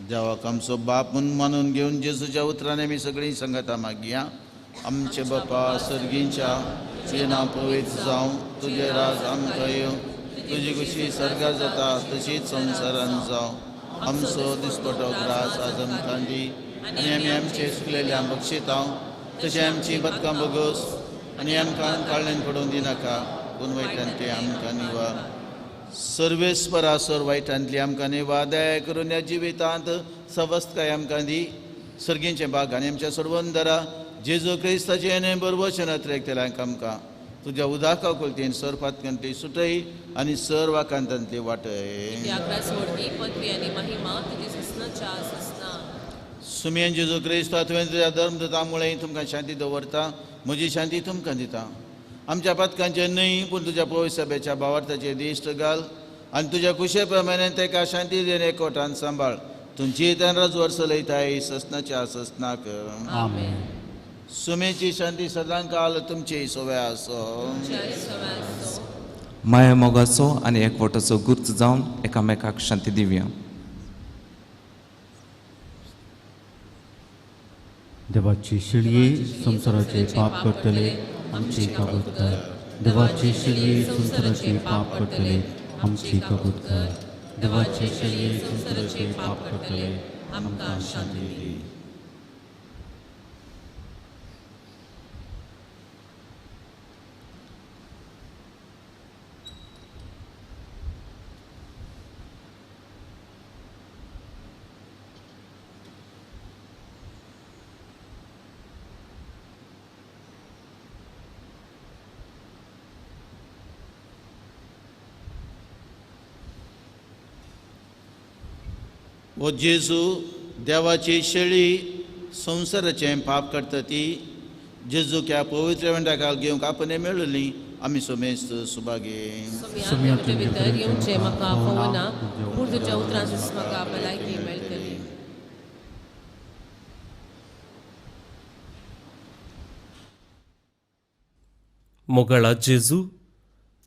देवाक आमचो बाप म्हणून मानून घेवन जेजूच्या उतरांनी आमी सगळीं संगता मागया. आमचे बापा सर्गींच्या तुजें नांव पवित्र जावं तुजें राज आमकां येवं तुजी खुशी सर्गार जाता तशीच संवसारान जावं. आमचो दिसपटो ग्रास आज आमकां दी आनी आमी आमचे सुकलेल्यांक बक्षिता तशें आमची बदकां बगोस आनी आमकां काळ्ळेन पडूंक दिनाका पूण वयल्यान ते आमकां निवार. सर्वेस्परा सर वायटांतली आमकां निवार दया करून ह्या जिवितांत सवस्तकाय आमकां दी. सर्गींचे बाग आनी आमच्या सोडवंदरा जेजू क्रिस्ताचे येणे बरोबर वचनात तेलांक आमकां तुज्या उदाका कोलतेन सर पातकांतली सुटय आनी सर वाकांतांतली वाटय. त्याग्रा सोडती पदवी आनी महिमा तुजी ससनाच्या ससना. सुमेन जेजू क्रिस्ता तुवें तुज्या धर्मदुतामुळे तुमकां शांती दवरता, म्हजी शांती तुमकां दिता. आमच्या पथकांचे न्हय पूण तुज्या पवित्र सभेच्या भावार्थाचेर दिश्ट घाल आनी तुज्या कुशे प्रमाणे ताका शांती देन एकवटान सांबाळ. तुमची इतन राजवर चलयताय ससनाच्या ससनाक. आमेन. सुमेची शांती सदां काल तुमचे सोव्या आसो. माया मोगाचो आनी एकवटाचो गुर्त जावन एकामेकाक शांती दिवया. देवाची शिळये संसाराचे पाप करतले आमची काबूत कर. देवाची शिळये संसाराचे पाप करतले आमची काबूत कर. देवाची शिळये संसाराचे पाप करतले आमकां शांती दी. वो जेजू देवाची शेळी संसाराचें पाप करता ती जेजू क्या पवित्र वेंडाकाल घेवंक आपणे मेळ्ळली आमी सोमेस्त सुभागे. तुजे भितर येवचें म्हाका फोवना पूण तुज्या उतरांच म्हाका भलायकी मेळटली. मोगळा जेजू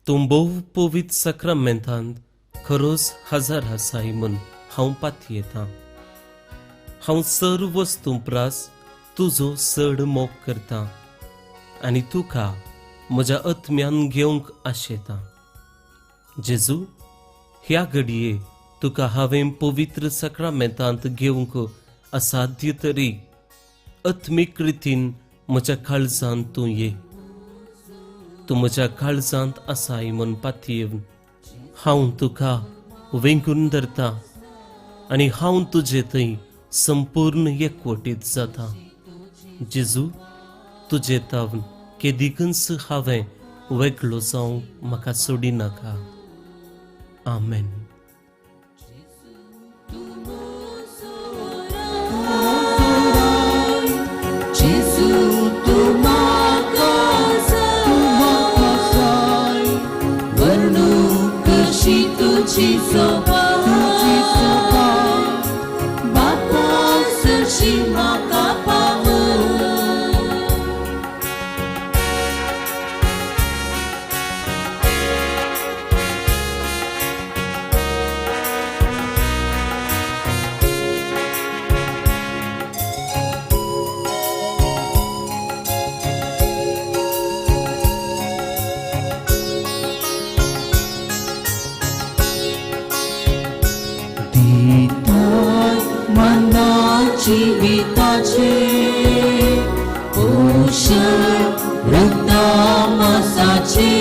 तूं भोव पवित्र सक्रामेंतांत खरोच हजार आसाय म्हूण हांव पाती येता. हांव सर्व वस्तू प्रास तुजो चड मोग करता आनी तुका म्हज्या आत्म्यान घेवंक आशेता. जेजू ह्या घडये तुका हांवें पवित्र सक्रामेंतांत घेवंक असाध्य तरी आत्मीक रितीन म्हज्या काळजांत तूं ये. तूं म्हज्या काळजांत आसाय म्हूण पातयेवन हांव तुका वेंगून धरता आनी हांव तुजे थंय संपूर्ण एकवटीत जाता. जेजू तुजे तावन केदिकच हांवें वेगळो जावंक म्हाका सोडी नाका. आमेन. जेजू तूं म्हाका जाय, वर्णूंक कशी तुजी सोबा. बापा सरशी म्हाका पावय. जिविताचे पोषण रक्तामासाचे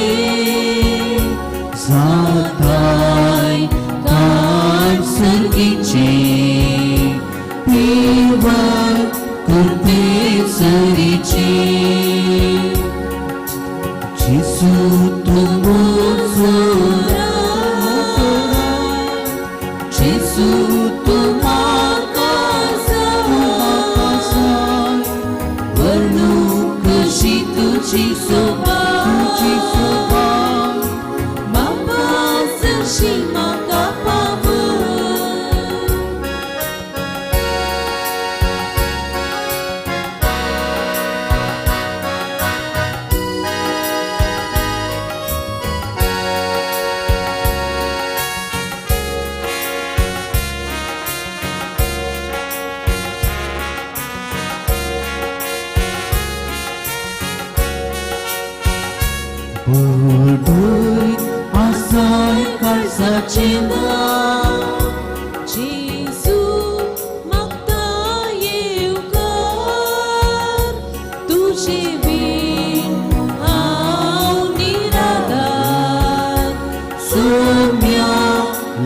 जाताय काळ सर्गीचे पिवळ करते सरीचे. जेजू तूं म्हजो जेजू तूं म्हाका वर्णूंक कशी तुजी सोबा. बापा सरशी म्हाका पावय. Burdui asai kalsaचे नाव. जेजू मागता येवकार तुजे बीन हांव निराधार. सोम्या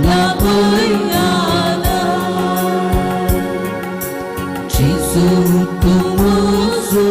लागयाला जेजू तूं म्हजो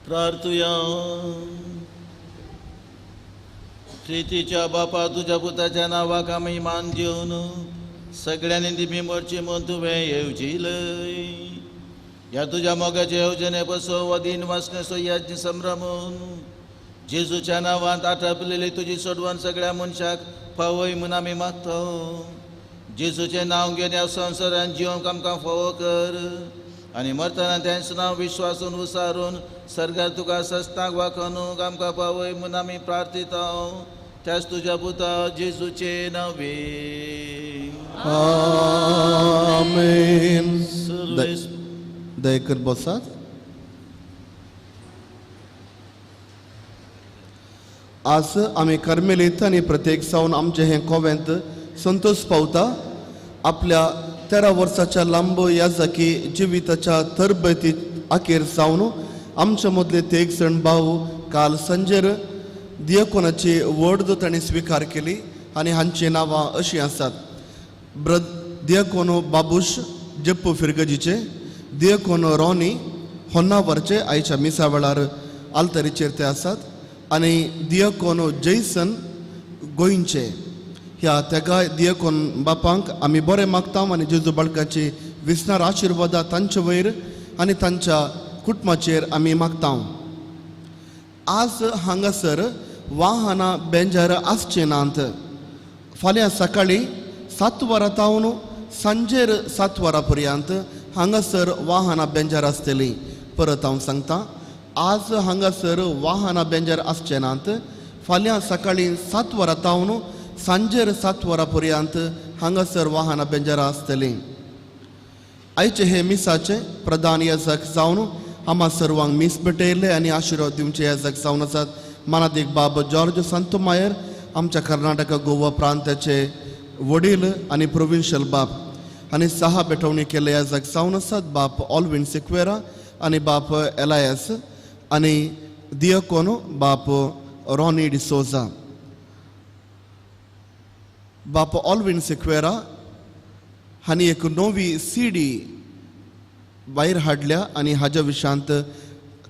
प्रार्थुया. प्रितीच्या बापा तुझ्या पुताच्या नावाक आमी मान दिवन सगळ्यांनी दिमी मोडची म्हूण तुवें येवजिलय. ह्या तुज्या मोगाचे येवजणे पसो वदीन वासने सोयाची संभ्रमून जेजूच्या नांवांत आटापलेली तुजी सोडवण सगळ्या मनशाक फावय म्हूण आमी मागता. जेजूचें नांव घेवन ह्या संवसारांत जिवंक आमकां फावो कर आनी मरतना तेंच नांव विश्वासून उसारून सर्गार तुका सस्ताक वाखनूक आमकां फावय म्हूण आमी प्रार्थिता. त्याच तुज्या पुता जेजूचे नांवे. आमेन. दयेकर बसात. आज आमी कार्मेलीत आनी प्रत्येक सावन आमचें हें कोवेंत संतोष पावता. आपल्या 13 वर्साच्या लांब याजकी जिविताच्या तरबेती अखेर सावन आमचे मदले ते एक सण भाव काल संजेर दियकोनाची वड ताणें स्विकार केली आनी हांची नांवां अशीं आसात. दियकोनो बाबूश जप्पू फिरगजीचे, दियकोनो रॉनी होन्नावरचे आयच्या मिसा वेळार आल्तरीचेर ते आसात आनी दियकोनो जैसन गोंयचे. ह्या तेगाय दियकोन बापांक आमी बरें मागता आनी जेजू बाळकाची विस्नार आशिर्वादा तांचे वयर आनी तांच्या कुटुंबाचेर आमी मागता. आज हांगासर वाहनां बेंजार आसचे नात. फाल्यां सकाळी 7 वरां तावन सांजेर 7 वरां पर्यंत हांगासर वाहनां बेंजार आसतलीं. परत हांव सांगता, आज हांगासर वाहनां बेंजार आसचे नात. फाल्यां सकाळी 7 वरां तावन सांजेर 7 वरां पर्यंत हांगासर वाहनां बेंजारां आसतलीं. आयचे हे मिसाचे प्रधान याजक जावन आम्हा सर्वांक मीस भेटयले आनी आशिर्वाद दिवचे याजक जावन आसात मानादीक बाब जॉर्ज सांतोमायर, आमच्या कर्नाटका गोवा प्रांताचे वडील आनी प्रोविन्शियल बाप. आनी 6 बेटवणी केले याजक जावन आसात बाप ऑल्विन सिक्वेरा आनी बाप एलायस आनी दियकोनो बाप रॉनी डिसोजा. बाप ऑल्विन सिक्वेरा हांणी एक नवी CD भायर हाडल्या आनी हाज्या विशयांत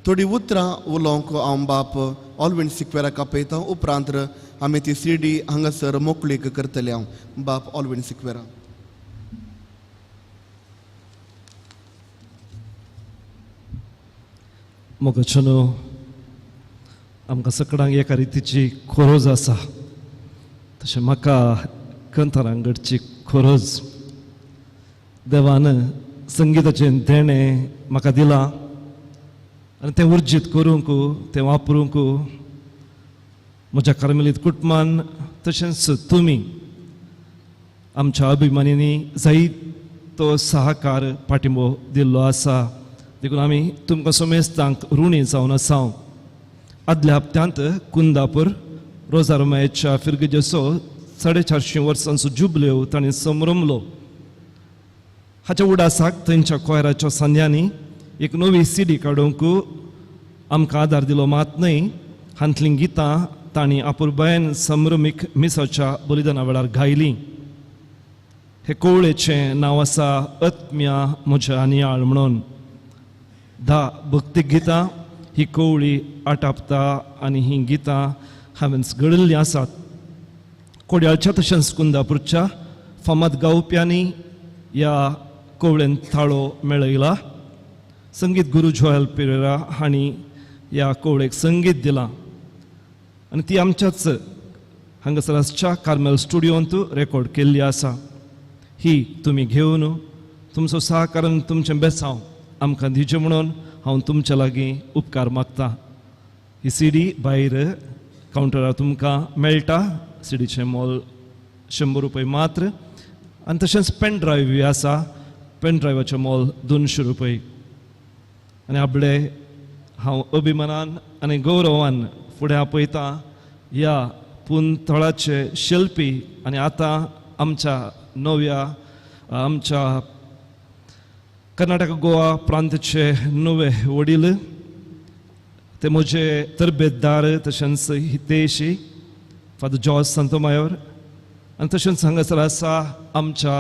थोडी उतरां उलोवंक हांव बाप ऑल्विन सिक्वेराक आपयता. उपरांत आमी ती CD हांगासर मोकळीक करतले. हांव बाप ऑल्विन सिक्वेरा. मोगाचनो आमकां सगळ्यांक एका रितीची खोरोज आसा, तशें म्हाका कंथरांगडची खोरोज. देवान संगीताचें देणें म्हाका दिलां आनी तें उर्जीत करूंक, तें वापरूंक म्हज्या कार्मेलीत कुटुंबान तशेंच तुमी आमच्या अभिमानींनी जायतो सहकार पाठिंबो दिल्लो आसा. देखून आमी तुमकां सोमेस्तांक ऋणी जावन आसा. आदल्या हप्त्यांत कुंदापूर रोजारोमायेच्या फिरगेचो 450 वर्सांचो जुबल्यो ताणें संभ्रमलो. हाच्या उडासाक थंयच्या कोयराच्या संध्यांनी एक नवी CD काडूंक आमकां आदार दिलो. मात न्हय, हांतलीं गितां तांणी आपुरबायेन संभ्रमीक मिसाच्या बलिदाना वेळार गायलीं. हे कोवळेचें नांव आसा आत्म्या म्हज्या नियाळ म्हणून. 10 भक्तीक गितां ही कोवळी आटापता आनी हीं गितां हांवें घडयल्लीं आसात. कोड्याळच्या तशेंच कुंदापूरच्या फामाद गावप्यांनी ह्या कोवळेन थाळो मेळयला. संगीत गुरू जोएल पेरेरा हांणी ह्या कोवळेक संगीत दिलां आनी ती आमच्याच हांगासरच्या कार्मेल स्टुडियोंत रेकॉर्ड केल्ली आसा. ही तुमी घेवन तुमचो सहकारान तुमचें बेसांव आमकां दिचें म्हणून हांव तुमच्या लागीं उपकार मागतां. ही CD भायर कावंटरार तुमकां मेळटा. CDचें मोल 100 रुपया मात्र आनी तशेंच पेन ड्रायव्हूय आसा. पेन ड्रायव्हाचें मोल 200 रुपया. आनी आपले हांव अभिमानान आनी गौरवान फुडें आपयतां ह्या पुंतळाचे शिल्पी आनी आतां आमच्या कर्नाटका गोवा प्रांताचे नवे वडील, ते म्हजे तरबेतदार तशेंच हितेशी फादर जॉर्ज सांतोमायर आनी तशेंच हांगासर आसा आमच्या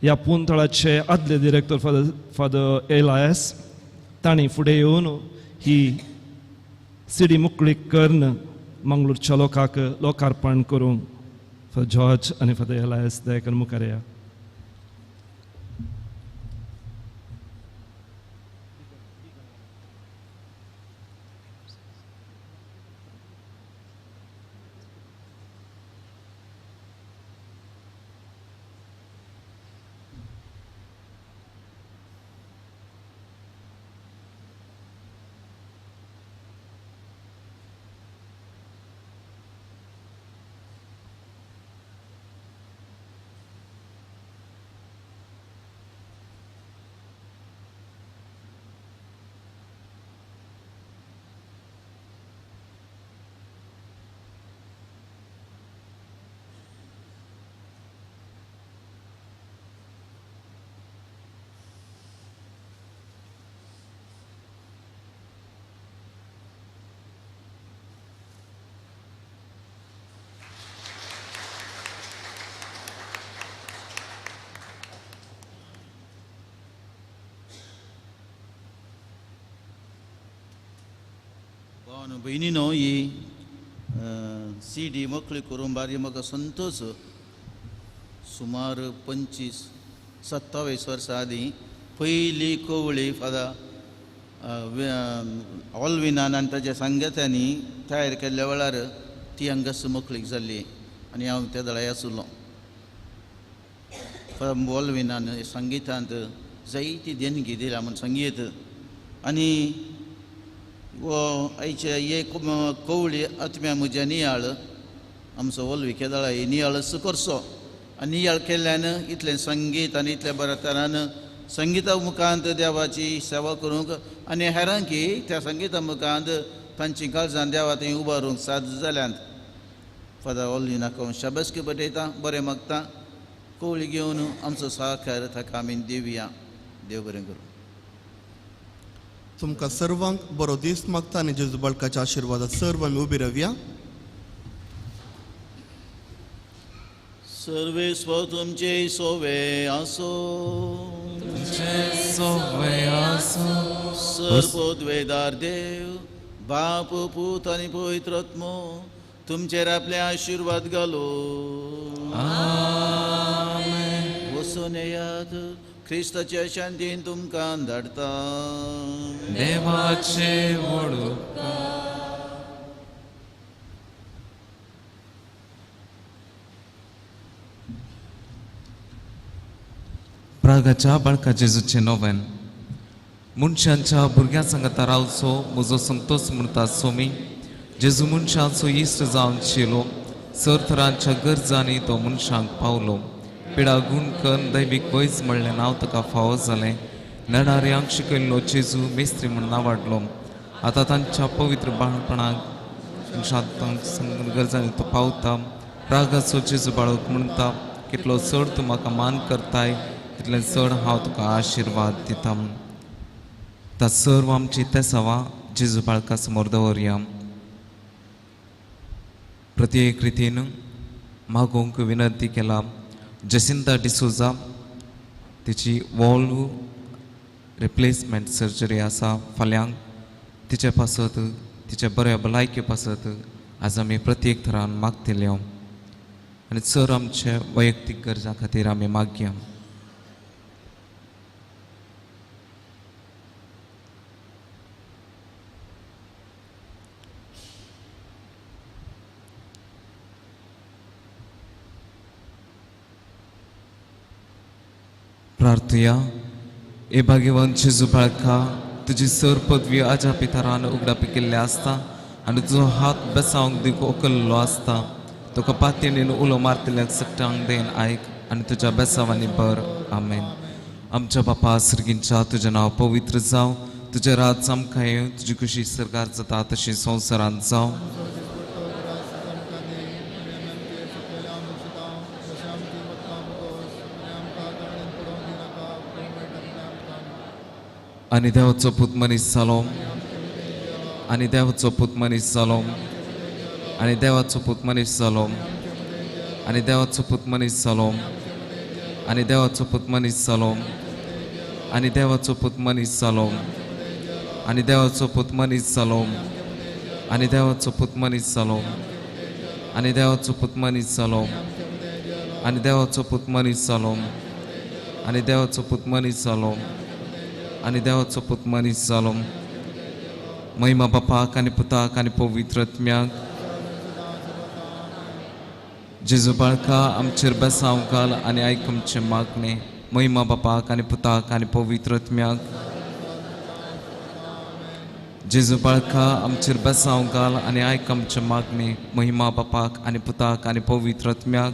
ह्या पुंतळाचे आदले डिरेक्टर फादर एलायस. तांणी फुडें येवन ही सिडी मुकळी कर्ण मंगळूरच्या लोकांक लोकार्पण करूंक फादर जॉर्ज आनी फादर एलायस दयाकर मुखार या. भावानो भयणीनो ही सीडी मोकळी करून बारी म्हाका संतोष सुमार 25-27 वर्सां आदीं पयली कवळी फादर ऑल्विनान आनी ताच्या सांगात्यांनी तयार केल्ल्या वेळार ती हांगास मोकळीक जाल्ली आनी हांव त्या दळाय आसुल्लो. फादर ऑल्विनान संगीतांत जायती देणगी दिल्या म्हूण संगीत आनी वो आयचे हे कवळी आत्म्या म्हज्या नियाळ आमचो ओल्वी केदाळा ही नियाळ करचो आनी नियाळ केल्ल्यान इतलें संगीत आनी इतल्या बऱ्या तरान संगिता मुखांत देवाची सेवा करूंक आनी हेरांकी त्या संगिता मुखांत तांची काळजां देवा थंय उबारूंक साद जाल्यांत फादर ऑल्विनाक हांव शाबासकी पटयतां, बरें मागतां. कवळी घेवन आमचो सहकार ताका आमी दिवया. देव बरें करूं. तुमकां सर्वांक बरो दीस मागता आनी जेजू बाळकाच्या आशिर्वादात सर्व आमी उबी रावया. सर्वेस्व तुमचे सोवे आसो, सर्पोद्वेदार देव बाप पूत आनी पवित्र आत्मो तुमचेर आपले आशिर्वाद घालो. वचून येयात, क्रिस्ताच्या शांतीन तुमकां धाडटा. देवाचे व्हड प्रागाच्या बाळका जेजूचे नोवेन मनशांच्या भुरग्यां सांगाता रावचो म्हजो संतोष म्हणटा सोमी. जेजू मनशांचो इश्ट जावन शिलो, सर तरांच्या गरजांनी तो मनशांक पावलो. पिडा गूण करून दैवीक वैज म्हणलें नांव ताका फावो जालें. नडाऱ्यांक शिकयल्लो जेजू मेस्त्री म्हूण नांवाडलो. आतां तांच्या पवित्र बाळपणाक गरजांनी तो पावता. रागाचो जेजू बाळक म्हणटा, कितलो चड तूं म्हाका मान करताय तितलें चड हांव तुका आशिर्वाद दिता. ता सर्व आमची ते सवा जेजू बाळका समोर दवरया. प्रत्येक रितीन मागोवंक विनंती केला. जसिंता डिसोजा तिची वॉल्व रिप्लेसमेंट सर्जरी आसा फाल्यांक. तिचे पासत तिचे बऱ्या भलायके पासत आज आमी प्रत्येक थरान मागतल्यो आनी सर आमचे वैयक्तीक गरजां खातीर आमी मागया. प्रार्थया. ए भाग्यवान जेजू बाळका, तुजी सर पदवी आजा पितरान उगडापी केल्ले आसता आनी तुजो हात बेसावंक दिवंक ओकल्लो आसता. तुका पातयेन उलो मारतल्यांक सट्टांक देन आयक आनी तुज्या बेसावांनी बर. आमेन. आमच्या बापा सर्गींच्या तुजें नांव पवित्र जावं, तुजें राज आमकां येवं, तुजी खुशी सरकार जाता तशी संवसारांत जावं. आनी देवाचो पूत मनीस जालो, आनी देवाचो पूत मनीस जालो, आनी देवाचो पूत मनीस जालो, आनी देवाचो पूत मनीस जालो, आनी देवाचो पूत मनीस जालो, आनी देवाचो पूत मनीस जालो, आनी देवाचो पूत मनीस जालो आनी देवाचो पूत मनीस जालो आनी देवाचो पूत मनीस जालो आनी देवाचो पूत मनीस जालो आनी देवाचो पूत मनीस जालो आनी देवाचो पूत मनीस जालो महिमा बापाक आनी पुताक आनी पवित्र आत्म्याक जेजू बाळका आमचेर बेसांव घाल आनी आयक आमचे मागणे महिमा बापाक आनी पुताक आनी पवित्र आत्म्याक जेजू बाळका आमचेर बेसांव घाल आनी आयक आमचे मागणे महिमा बापाक आनी पुताक आनी पवित्र आत्म्याक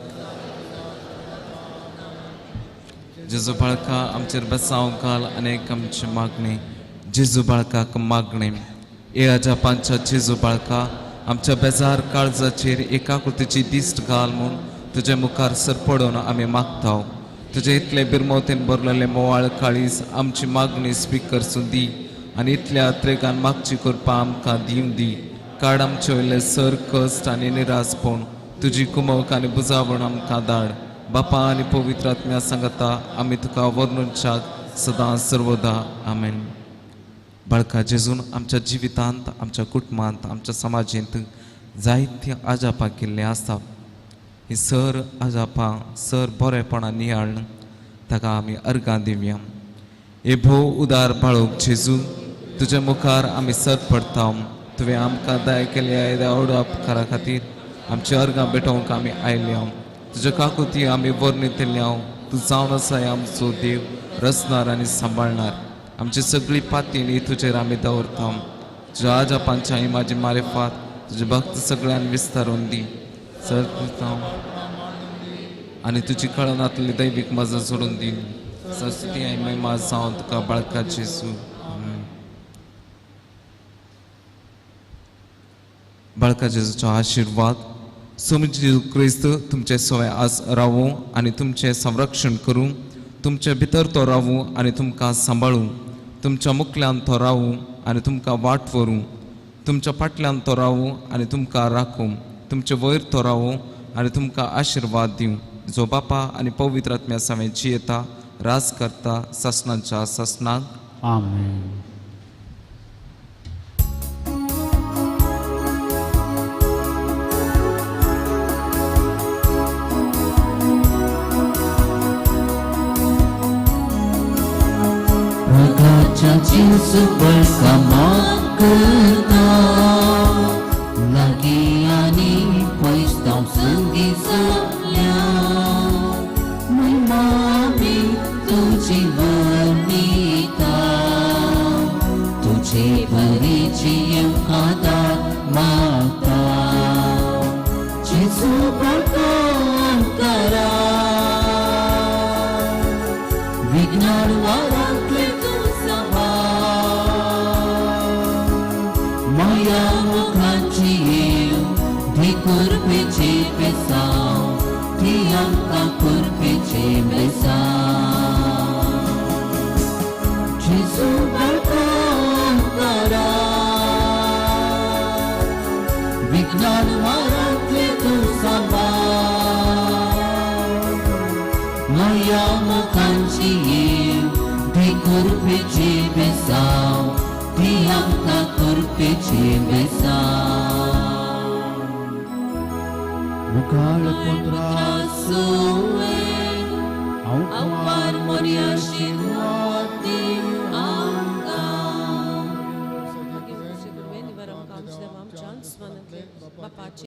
जेजू बाळका आमचेर बेसांव घाल आनी आयक आमचे मागणे जेजू बाळकाक मागणे ए अजापांच्या जेजू बाळका आमच्या बेजार काळजाचेर एकाकृतीची दिश्ट घाल म्हूण तुजे मुखार सरपडून आमी मागताव तुजे इतले बिरमोतेन भरलेले मोवाळ काळीज आमची मागणी स्वीकारसून दी आनी इतल्या त्रेगान मागची करपा आमकां दिवन दी काड आमचे वयले सर कश्ट आनी निरासपण तुजी कुमक आनी बुजावण आमकां धाड बापा आनी पवित्र आत्म्या सांगता आमी तुका वर्णुचाक सदां सर्वदा आमेन बाळका जेजून आमच्या जिवितांत आमच्या कुटुंबांत आमच्या समाजींत जायतीं आजापां केल्लीं आसता ही सर आजापां सर बरेपणान नियाळन ताका आमी अर्गां दिवया हे भोव उदार बाळूक जेजू तुज्या मुखार आमी सत पडटा तुवें आमकां दाय केल्या ह्या व्हडा उपकारा खातीर आमची अर्गां भेटोवंक आमी आयल्या तुज्या काकुती आमी वर्णितल्या तूं जावन आसा आमचो देव रचणार आनी सांबाळणार आमची सगळी पातीं तुजेर आमी दवरता तुज्या आजापांच्या इमाजी मारेफात तुजे भक्त सगळ्यान विस्तारून दी सर आनी तुजी कळनातली दैवीक मजा सोडून दी सरस्वती आनी महिमा जावं तुका बाळका जेजू बाळका जेजूचो आशिर्वाद स्वामी जेजू क्रिस्त तुमचे सवय आज रावूं आनी तुमचें संरक्षण करूं तुमचे भितर तो रावूं आनी तुमकां सांबाळूं तुमच्या मुखल्यान तो रावूं आनी तुमकां वाट व्हरूं तुमच्या फाटल्यान तो रावूं आनी तुमकां राखूं तुमचे वयर तो रावूं आनी तुमकां आशिर्वाद दिवं जो बापा आनी पवित्र आत्म्या सावे जियेता राज करता ससनांच्या ससनाक आमेन. Jesu bersama kita lagi ani pois tau senggi saya memahami tuji wanita tuji berici yang ada mata Jesu berkata Vignar warang kletu Maya mukhan ciu di kurpe ce besau tiang ka kurpe ce besau Jesu berkata Vignan warang kletu Maya mukhan ciu di kurpe ce besau tiang ka kurpe ce besau मुखार पुत्रा Sue au au harmonia शिरुवाती आमकां Sigur veni varam kam se vam chans manate bapaci